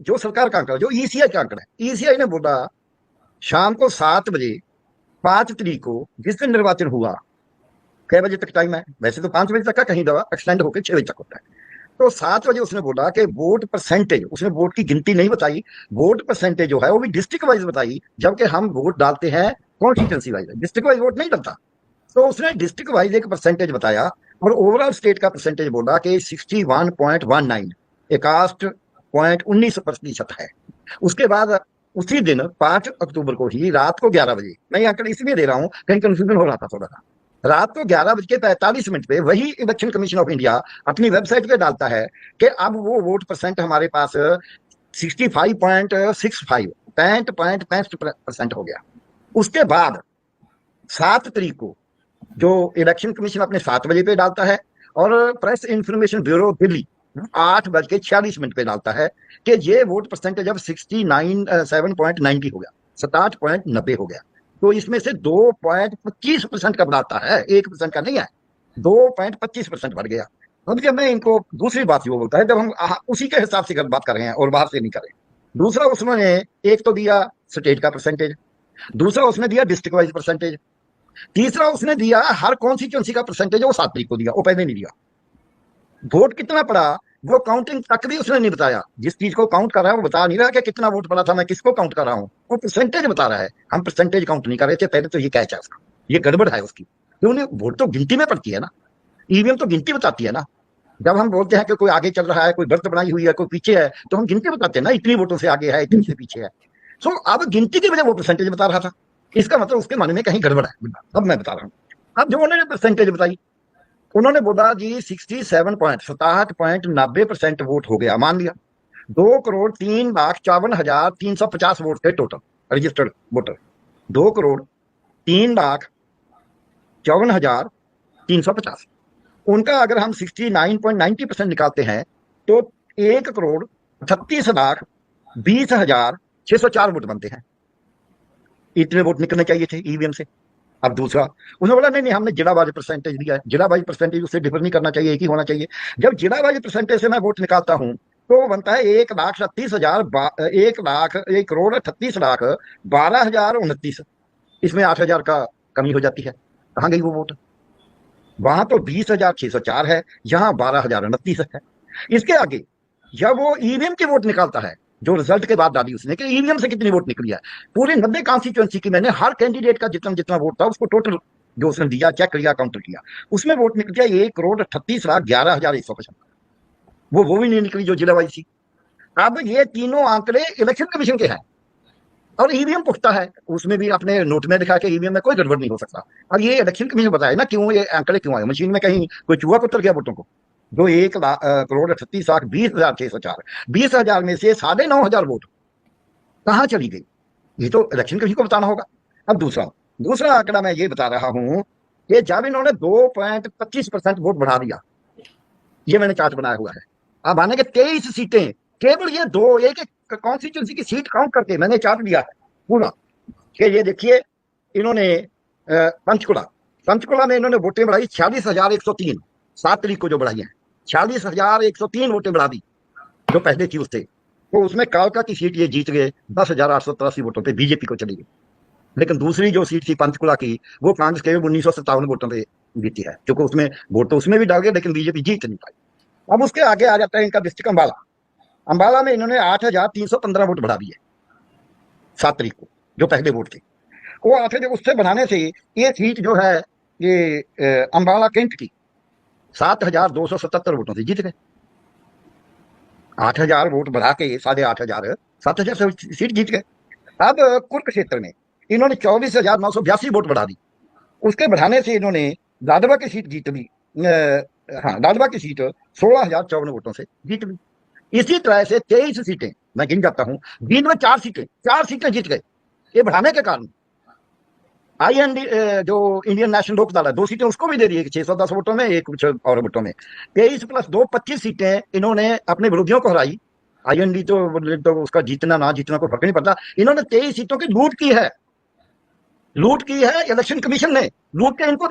जो सरकार का आंकड़ा, जो ईसीआई का आंकड़ा है, ईसीआई ने बोला शाम को 7 बजे 5 तारीख को जिस दिन निर्वाचन हुआ, 6 बजे तक टाइम है, वैसे तो 5 बजे तक का, कहीं दवा एक्सटेंड होकर 6 बजे तक होता है। तो 7 बजे उसने बोला कि वोट परसेंटेज, उसने वोट की गिनती नहीं बताई, वोट परसेंटेज जो है वो भी डिस्ट्रिक्ट वाइज बताई, जबकि हम वोट डालते हैं constituency wise, district wise vote नहीं डलता। तो उसने डिस्ट्रिक्ट वाइज एक परसेंटेज बताया और ओवरऑल स्टेट का परसेंटेज बोला कि 61.19, 61.19% है। उसके बाद उसी दिन 5 अक्टूबर को ही रात को 11 बजे, मैं ये आंकड़ा इसलिए दे रहा हूं कहीं कंफ्यूजन हो रहा था थोड़ा सा, रात को 11:45 पे वही इलेक्शन कमीशन ऑफ इंडिया अपनी वेबसाइट पे डालता है कि अब वो वोट परसेंट हमारे पास 65.65, 65.65% हो गया। उसके बाद 7 तारीख को जो इलेक्शन कमीशन अपने 7 बजे पे डालता है और प्रेस इंफॉर्मेशन ब्यूरो दिल्ली 8:46 पे डालता है कि ये वोट परसेंटेज अब 7.90 हो गया, 67.90 हो गया। तो इसमें से 2.25% का बढ़ाता है, 1% का नहीं है, 2.25% बढ़ गया। अब जब मैं इनको दूसरी बात ये बोलता है, जब हम उसी के हिसाब से बात कर रहे हैं और बाहर से नहीं कर रहे। दूसरा उसने एक तो दिया स्टेट का परसेंटेज, दूसरा उसने दिया डिस्ट्रिक्ट वाइज परसेंटेज, तीसरा उसने दिया हर कॉन्स्टिट्यूंसी का परसेंटेज, वो 7 तारीख को दिया, वो पहले नहीं दिया। वोट कितना पड़ा वो काउंटिंग तक भी उसने नहीं बताया, जिस चीज को काउंट कर रहा है वो बता नहीं रहा कि कितना वोट पड़ा था, मैं किसको काउंट कर रहा हूं, वो परसेंटेज बता रहा है। हम परसेंटेज काउंट नहीं कर रहे थे पहले, तो ये कैच है उसका, ये गड़बड़ है उसकी, क्योंकि वोट तो गिनती में पड़ती है ना, ईवीएम तो गिनती बताती है ना। जब हम बोलते हैं कि कोई आगे चल रहा है, कोई बढ़त बनाई हुई है, कोई पीछे है, तो हम गिनती बताते हैं ना, इतनी वोटों से आगे है, इतनी से पीछे है। सो अब गिनती की वजह वो परसेंटेज बता रहा था, इसका मतलब उसके मन में कहीं गड़बड़ है। अब मैं बता रहा हूँ, अब जो उन्होंने परसेंटेज बताई, उन्होंने बोला जी 67.90% वोट हो गया, मान लिया 2,03,54,350 वोट थे टोटल रजिस्टर्ड वोटर, 2,03,54,350। उनका अगर हम 69.90% निकालते हैं तो 1,38,36,20,604 वोट बनते हैं। इतने वोट निकलने चाहिए थे ईवीएम से। अब दूसरा उन्होंने बोला नहीं नहीं, हमने जिला वाइज परसेंटेज दिया है, जिला वाइज परसेंटेज उससे डिफर नहीं करना चाहिए, एक ही होना चाहिए। जब जिला वाइज परसेंटेज से मैं वोट निकालता हूं तो वो बनता है 1,38,000, 1,38,12,029। इसमें 8,000 का कमी हो जाती है, कहाँ गई वो वोट? वहां तो 20,604 है, यहाँ 12,029 है। इसके आगे जब वो ईवीएम की वोट निकालता है, जो रिजल्ट के बाद डाली उसने कि ईवीएम से कितनी वोट निकली है, पूरे 90 कॉन्स्टिट्यूंसी की मैंने हर कैंडिडेट का जितना जितना वोट था उसको टोटल जो उसने दिया चेक किया काउंटर किया, उसमें वोट निकल गया 1,38,11,150। वो भी नहीं निकली जो जिला वाइज थी। अब ये तीनों आंकड़े इलेक्शन कमीशन के हैं और ईवीएम पुख्ता है, उसमें भी अपने नोट में लिखा कि ईवीएम में कोई गड़बड़ नहीं हो सकता। अब ये इलेक्शन कमीशन बताया ना क्यों ये आंकड़े क्यों आए, मशीन में कहीं कोई चूहा कुतर गया वोटों को? जो 1,38,20,604, 20,000 में से 9,500 वोट कहाँ चली गई, ये तो इलेक्शन कमीशन को बताना होगा। अब दूसरा दूसरा आंकड़ा मैं ये बता रहा हूं कि जब इन्होंने 2.25% वोट बढ़ा दिया, ये मैंने चार्ट बनाया हुआ है, अब आने के 23 सीटें, केवल ये दो एक एक कॉन्स्टिट्यूंसी की सीट काउंट करके मैंने चार्ट दिया है पूरा कि ये देखिए इन्होंने पंचकुला पंचकुला में इन्होंने वोटें बढ़ाई 46,103, 7 तारीख को जो बढ़ाई है 46,103 वोटें बढ़ा दी जो पहले थी उससे। तो उसमें कालका की सीट ये जीत गए 10,883 वोटों पे, बीजेपी को चली गई। लेकिन दूसरी जो सीट थी पंचकुला की वो कांग्रेस के 1957 वोटों पे जीती है, क्योंकि उसमें वोट तो उसमें भी डाल गए लेकिन बीजेपी जीत नहीं पाई। अब उसके आगे आ जाता है इनका डिस्ट्रिक्ट अम्बाला। अम्बाला में इन्होंने 8,315 वोट बढ़ा दिए 7 तारीख को, जो पहले वोट थे वो 8,000 उससे बढ़ाने से ये सीट जो है ये अम्बाला कैंट की 7,277 वोटों से जीत गए। 8,000 वोट बढ़ा के 8,500, 7,000 सीट जीत गए। अब कुर्क क्षेत्र में इन्होंने 24,982 वोट बढ़ा दी, उसके बढ़ाने से इन्होंने लाडवा की सीट जीत ली। हाँ, लाडवा की सीट 16,054 वोटों से जीत ली। इसी तरह से 23 सीटें मैं गिन जाता हूं, दिन में 4 सीटें जीत गए ये बढ़ाने के कारण। आईएनडी जो इंडियन नेशनल लोक दल है 2 सीटें उसको भी दे दी, 610 वोटों में, एक कुछ और वोटों में। 23 + 2 25 सीटें इन्होंने अपने विरोधियों को हराई। आईएनडी तो उसका जीतना ना जीतना कोई फर्क नहीं पड़ता, इन्होंने 23 सीटों की लूट की है इलेक्शन कमीशन ने, लूट के इनको